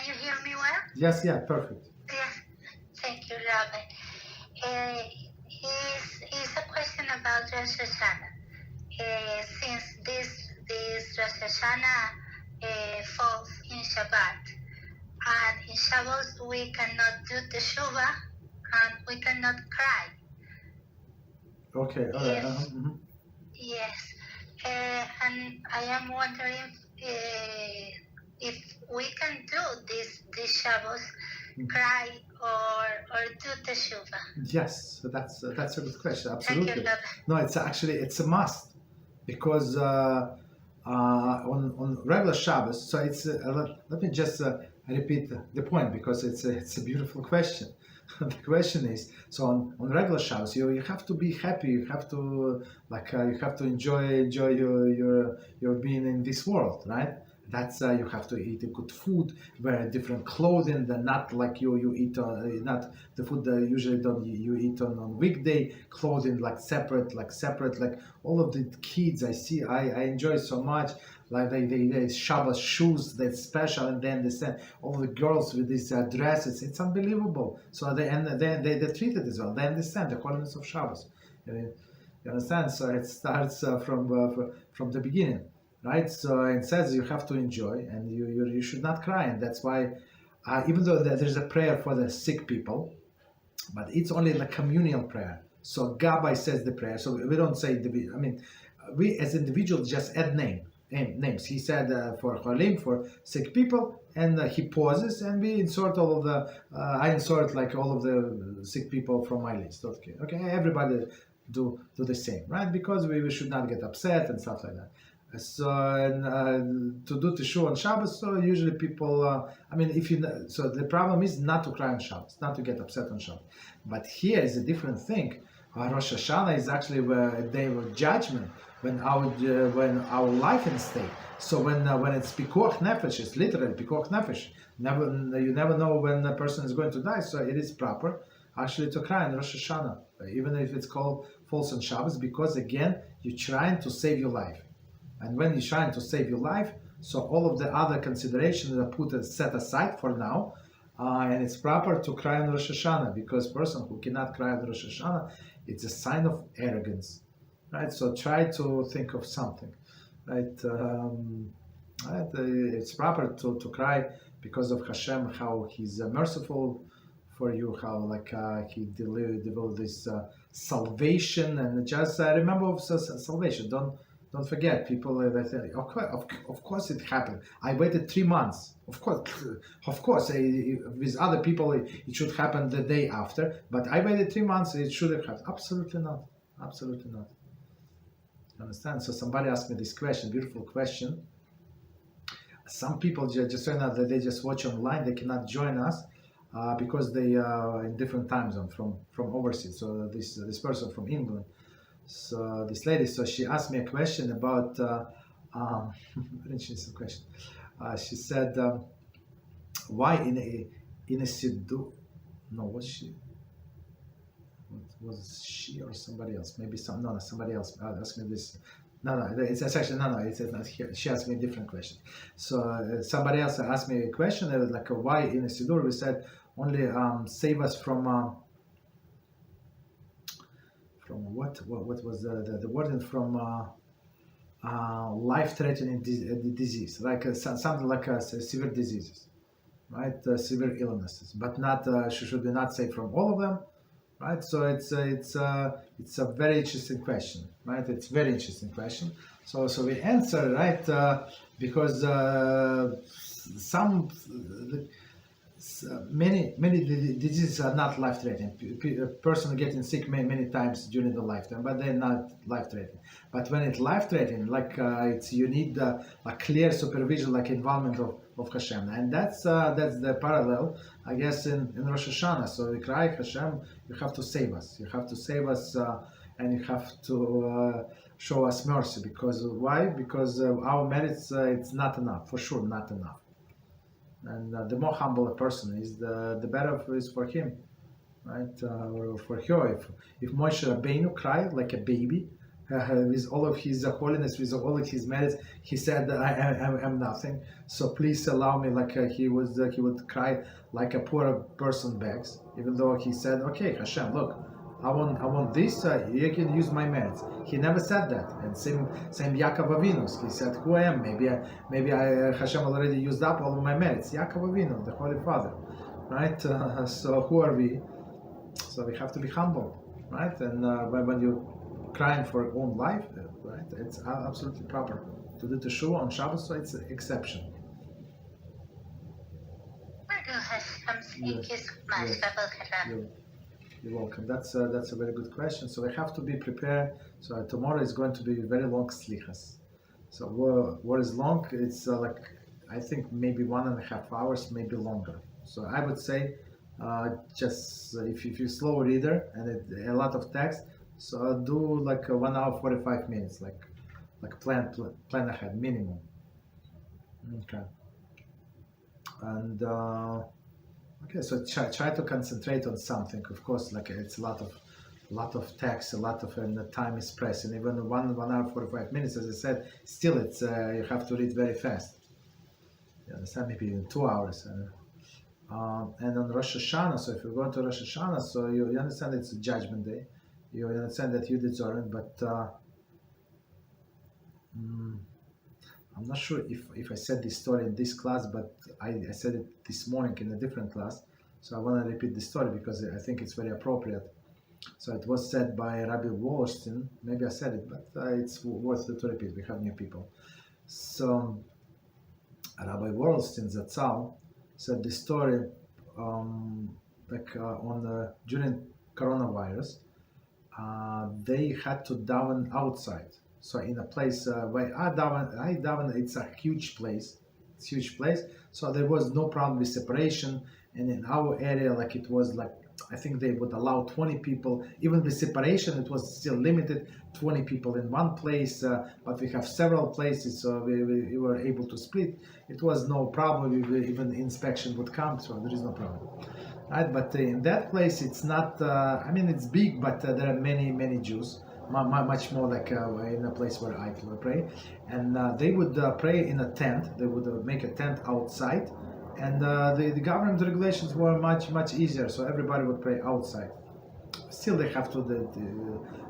you hear me well? Yes, yeah, perfect. Yes. Thank you, Rabbi. It's a question about Rosh HaShanah. Since this Rosh HaShanah falls in Shabbat, and in Shabbos we cannot do Teshuvah, and we cannot cry. Okay, all right. Yes. Yes. And I am wondering if we can do this Shabbos, cry or do Teshuvah. Yes, so that's a good question. Absolutely. Thank you, Rabbi. No, it's a must, because on regular Shabbos. So it's let me just repeat the point, because it's a beautiful question. The question is, so on regular Shabbos, you have to be happy. You have to you have to enjoy your being in this world, right? That's you have to eat good food, wear different clothing, than not like you eat not the food that usually don't you eat on weekday clothing, like separate, like all of the kids I see, I enjoy so much. Like they Shabbos shoes, that's special, and then they send all the girls with these dresses. It's unbelievable. So they treat it as well. They understand the holiness of Shabbos. You understand? So it starts from the beginning, right? So it says you have to enjoy, and you should not cry, and that's why even though there's a prayer for the sick people, but it's only the communal prayer. So Gabbai says the prayer. So we don't say we as individuals just add names. He said for Cholim, for sick people, and he pauses, and we insert all of the. I insert like all of the sick people from my list. Okay, everybody do the same, right? Because we should not get upset and stuff like that. So to do Teshuvah on Shabbos, so usually people, so the problem is not to cry on Shabbos, not to get upset on Shabbos. But here is a different thing. Rosh HaShanah is actually a day of judgment, when our life is stake. So when it's pikuach nefesh, it's literally pikuach nefesh. You never know when a person is going to die. So it is proper actually to cry on Rosh Hashanah, even if it's called false on Shabbos, because again you're trying to save your life. And when you're trying to save your life, so all of the other considerations are set aside for now, and it's proper to cry on Rosh Hashanah, because person who cannot cry on Rosh Hashanah, it's a sign of arrogance, right? So try to think of something, right? It's proper to cry because of HaShem, how He's merciful for you, how He delivered this salvation, and just remember of salvation. Don't forget, people that say, of course it happened. I waited 3 months. Of course, with other people it should happen the day after. But I waited 3 months. It should have happened. Absolutely not. Absolutely not. Understand? So somebody asked me this question, beautiful question. Some people just right now that they just watch online. They cannot join us because they are in different time zone from overseas. So this person from England. So this lady, so she asked me a question about, very interesting question. She said, why in a siddur? No, was she or somebody else? Maybe somebody else asked me this. It's actually it's not here. She asked me a different question. So somebody else asked me a question. It was like, why in a siddur we said only save us from what was the wording from life-threatening disease, like something like severe diseases, right? Severe illnesses, but not should we not say from all of them, right? So it's a very interesting question, right? It's very interesting question. So we answer, right, because many diseases are not life-threatening. A person getting sick many times during the lifetime, but they're not life-threatening. But when it's life-threatening, you need a clear supervision, like involvement of HaShem, and that's the parallel, I guess, in Rosh HaShanah. So we cry, HaShem, you have to save us. You have to save us, and you have to show us mercy. Because why? Because our merits, it's not enough, for sure, not enough. And the more humble a person is, the better it is for him, right? Or for her. If Moshe Rabbeinu cried like a baby, with all of his holiness, with all of his merits, he said, I'm nothing. So please allow me. Like he would cry like a poor person begs, even though he said, okay, Hashem, look, I want this. You can use my merits. He never said that. And same Yaakov Avinu. He said, who I am? Maybe Hashem already used up all of my merits. Yaakov Avinu, the Holy Father, right? So who are we? So we have to be humble, right? And when you crying for your own life, right? It's absolutely proper to do Teshuvah on Shabbos, so it's an exception. Thank you so much. You're welcome. That's a very good question. So we have to be prepared. So tomorrow is going to be very long slichas. So what is long? It's like I think maybe 1.5 hours, maybe longer. So I would say just if you're slow reader and a lot of text. So do like 1 hour 45 minutes, like plan ahead minimum. Okay. And okay, so try to concentrate on something. Of course, like it's a lot of text, a lot of and the time is pressing. Even 1 hour 45 minutes, as I said, still it's you have to read very fast. You understand? Maybe in 2 hours. And on Rosh HaShanah, so if you're going to Rosh HaShanah, so you understand it's a judgment day. You understand that you deserve it, but I'm not sure if I said this story in this class, but I said it this morning in a different class. So I want to repeat the story because I think it's very appropriate. So it was said by Rabbi Wallerstein. Maybe I said it, but it's worth it to repeat. We have new people. So Rabbi Wallerstein Zatzal said this story during coronavirus. They had to daven outside. So in a place where I daven, it's a huge place. It's a huge place. So there was no problem with separation. And in our area, like it was like, I think they would allow 20 people. Even with separation, it was still limited. 20 people in one place, but we have several places, so we were able to split. It was no problem. Even inspection would come, so there is no problem. Right, but in that place, it's not. I mean, it's big, but there are many Jews, much more like in a place where I pray, and they would pray in a tent. They would make a tent outside, and the government regulations were much easier. So everybody would pray outside. Still, they have to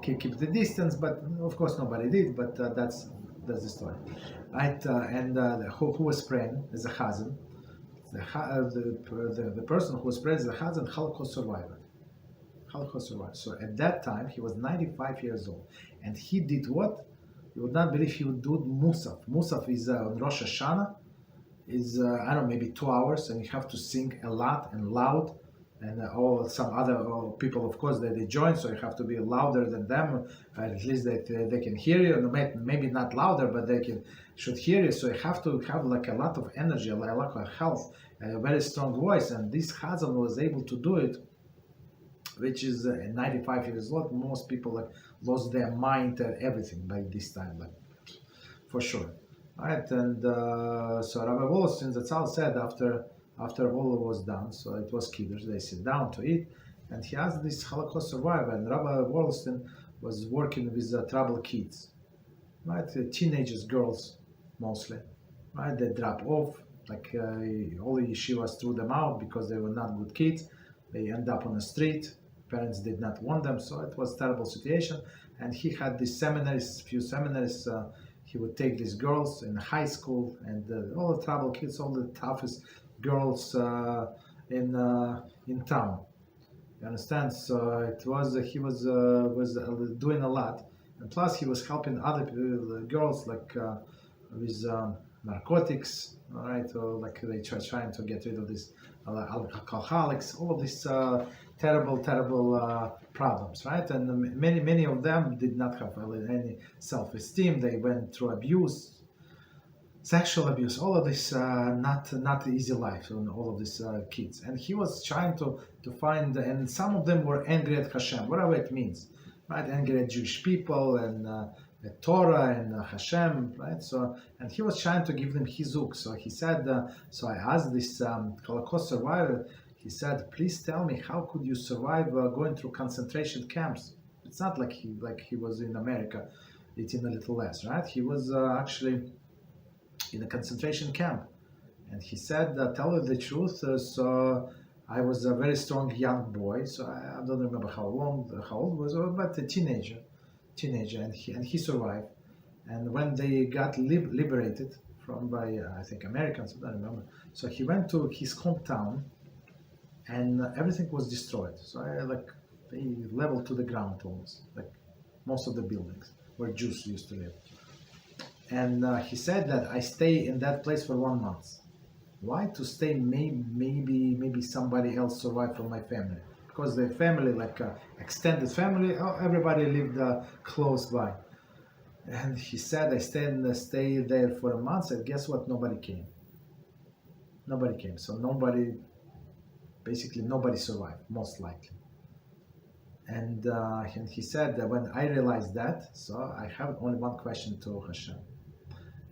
keep the distance, but of course nobody did. But that's the story, right? And who was praying is a chazan. The person who was praying is a chazan, Halachos survivor. Halachos survivor. So at that time he was 95 years old, and he did what? You would not believe he would do Musaf. Musaf is on Rosh HaShanah. Is I don't know, maybe 2 hours, and you have to sing a lot and loud. And some other people, of course, they join, so you have to be louder than them. At least they can hear you. Maybe not louder, but should hear you. So you have to have like a lot of energy, a lot of health, a very strong voice. And this Chazan was able to do it, which is 95 years old. Most people like lost their mind and everything by this time, like for sure. All right, and so Rabbi Wallerstein Zatzal said after all was done, so it was Kiddush, they sit down to eat, and he asked this Halachos survivor, and Rabbi Wallerstein was working with troubled kids, right? Teenagers, girls, mostly, right? They drop off, like all the yeshivas threw them out because they were not good kids. They end up on the street. Parents did not want them, so it was a terrible situation. And he had these few seminaries. He would take these girls in high school, and all the troubled kids, all the toughest girls in town. You understand? So it was he was doing a lot, and plus he was helping other girls like with narcotics, all right, or like they trying to get rid of this alcoholics, all of these terrible problems, right? And many of them did not have any self-esteem. They went through abuse, sexual abuse, all of this not easy life on all of these kids. And he was trying to find, and some of them were angry at HaShem, whatever it means, right? Angry at Jewish people and at Torah and HaShem, right? So, and he was trying to give them hizuk. So he said, so I asked this Holocaust survivor, he said, please tell me, how could you survive going through concentration camps? It's not like he was in America. eating a little less, right? He was actually in a concentration camp, and he said, "Tell you the truth." So I was a very strong young boy. So I don't remember how old was, but a teenager, and he survived. And when they got liberated from by I think Americans, I don't remember. So he went to his hometown, and everything was destroyed. So they leveled to the ground almost, like most of the buildings where Jews used to live. And he said that I stay in that place for 1 month. Why to stay? Maybe somebody else survived from my family, because the family, like extended family, everybody lived close by. And he said I stay there for a month, and guess what? Nobody came. Nobody came. So basically nobody survived, most likely. And he said that when I realized that, so I have only one question to HaShem.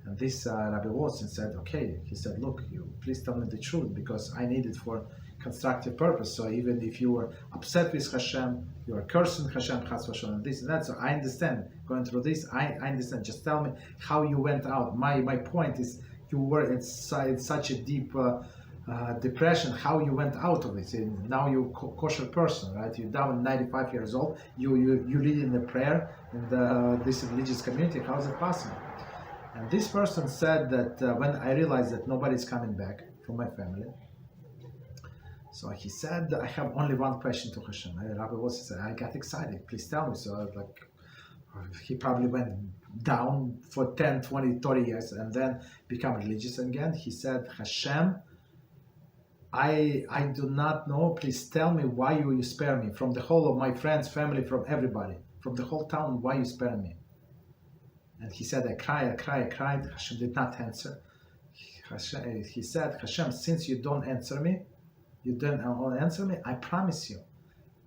And this Rabbi Watson said, okay, he said, look, you please tell me the truth, because I need it for constructive purpose. So even if you were upset with HaShem, you are cursing HaShem, Chas v'shalom, this and that. So I understand going through this. I understand. Just tell me how you went out. My point is, you were in such a deep depression. How you went out of it? And now you're kosher person, right? You're down 95 years old. You lead in the prayer in this religious community. How is it possible? And this person said that when I realized that nobody's coming back from my family, so he said, I have only one question to HaShem. Rabbi Watson said, I got excited. Please tell me. So he probably went down for 10, 20, 30 years and then become religious again. He said, HaShem, I do not know. Please tell me why you spare me from the whole of my friends, family, from everybody, from the whole town, why you spare me. And he said, I cried. HaShem did not answer. He said, HaShem, since you don't answer me, I promise you,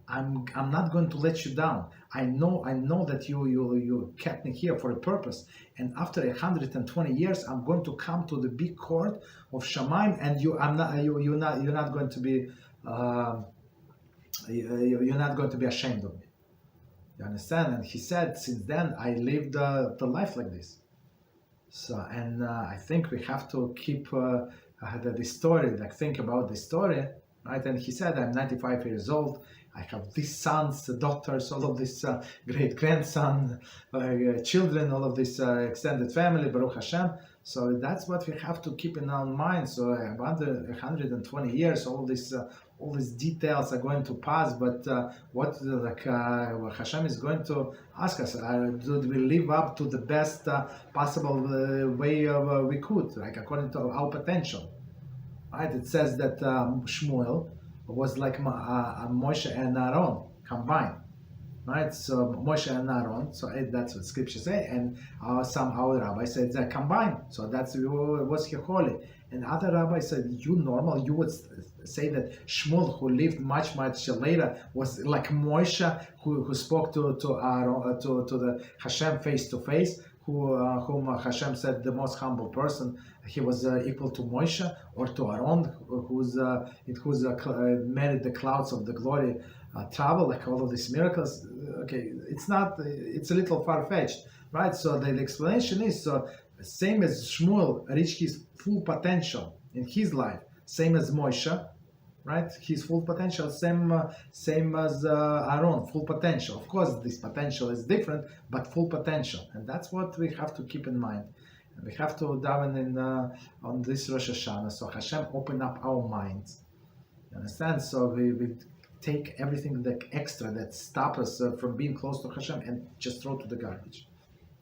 I'm not going to let you down. I know that you kept me here for a purpose. And after 120 years, I'm going to come to the big court of Shamayim, and you're not going to be you're not going to be ashamed of me. You understand? And he said, since then I lived the life like this. So, and I think we have to keep the story, like think about the story, right? And he said, I'm 95 years old. I have these sons, daughters, all of this great grandson, children, all of this extended family, Baruch Hashem. So that's what we have to keep in our mind. So about 120 years, all these details are going to pass. But what Hashem is going to ask us, did we live up to the best possible way we could, like according to our potential? Right? It says that Shmuel was like Moshe and Aaron combined, right? So Moshe and Aaron, so that's what scriptures say, and some our rabbis said they're combined, so that's was he holy. And other rabbis said, you normal, you would say that Shmuel, who lived much later, was like Moshe, who spoke to Aaron, to the Hashem face to face, whom Hashem said the most humble person. He was equal to Moshe, or to Aaron, who's made the clouds of the glory travel, like all of these miracles. Okay, it's a little far-fetched, right? So the explanation is, so same as Shmuel reached his full potential in his life, same as Moshe, right? His full potential, same as Aaron, full potential. Of course, this potential is different, but full potential, and that's what we have to keep in mind. And we have to daven in on this Rosh HaShanah. So Hashem open up our minds. You understand? So we take everything that extra that stops us from being close to Hashem and just throw to the garbage.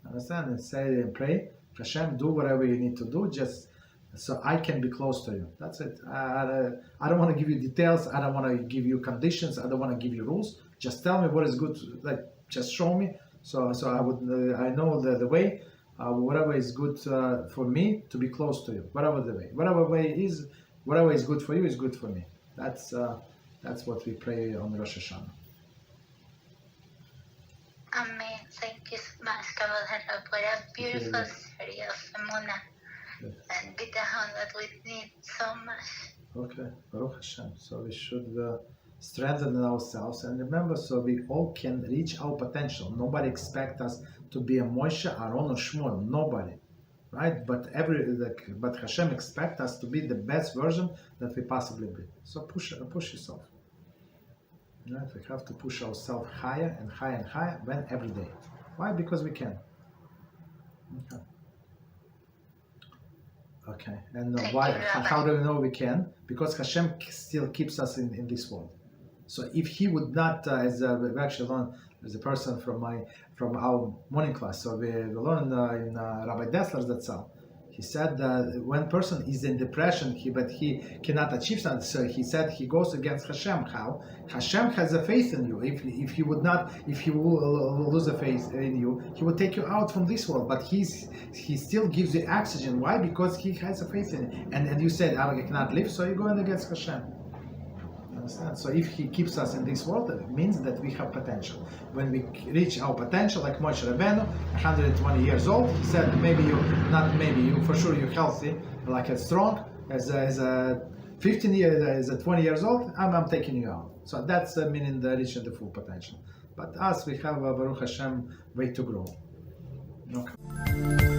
You understand? And say and pray, Hashem, do whatever you need to do, just so I can be close to you. That's it. I don't want to give you details. I don't want to give you conditions. I don't want to give you rules. Just tell me what is good. Like, just show me. So I know the way. Whatever is good for me to be close to you. Whatever the way. Whatever is good for you is good for me. That's what we pray on Rosh HaShanah. Amen. Thank you so much, Kabbalah. What a beautiful story of Emunah and Bitachon that we need so much. Okay, Baruch Hashem. So we should strengthen ourselves, and remember, so we all can reach our potential. Nobody expects us to be a Moshe, Aaron, or Shmuel. Nobody, right? But but Hashem expects us to be the best version that we possibly be. So push yourself. Right? We have to push ourselves higher and higher and higher, when every day. Why? Because we can. Okay. And why? How do we know we can? Because Hashem still keeps us in this world. So if He would not, as we actually learned, as a person from our morning class, so we learned in Rabbi Dessler's Zatzal, he said that when person is in depression, but he cannot achieve something, so he said he goes against Hashem. How? Hashem has a faith in you. If he will lose a faith in you, He will take you out from this world. But He still gives you oxygen. Why? Because He has a faith in you. And you said, I cannot live, so you're going against Hashem. Understand? So if He keeps us in this world, it means that we have potential. When we reach our potential, like Moshe Rabbeinu, 120 years old, he said, for sure you're healthy, like strong, as a 15 years, as a 20 years old, I'm taking you out. So that's meaning the reaching the full potential. But us, we have Baruch Hashem way to grow. Okay.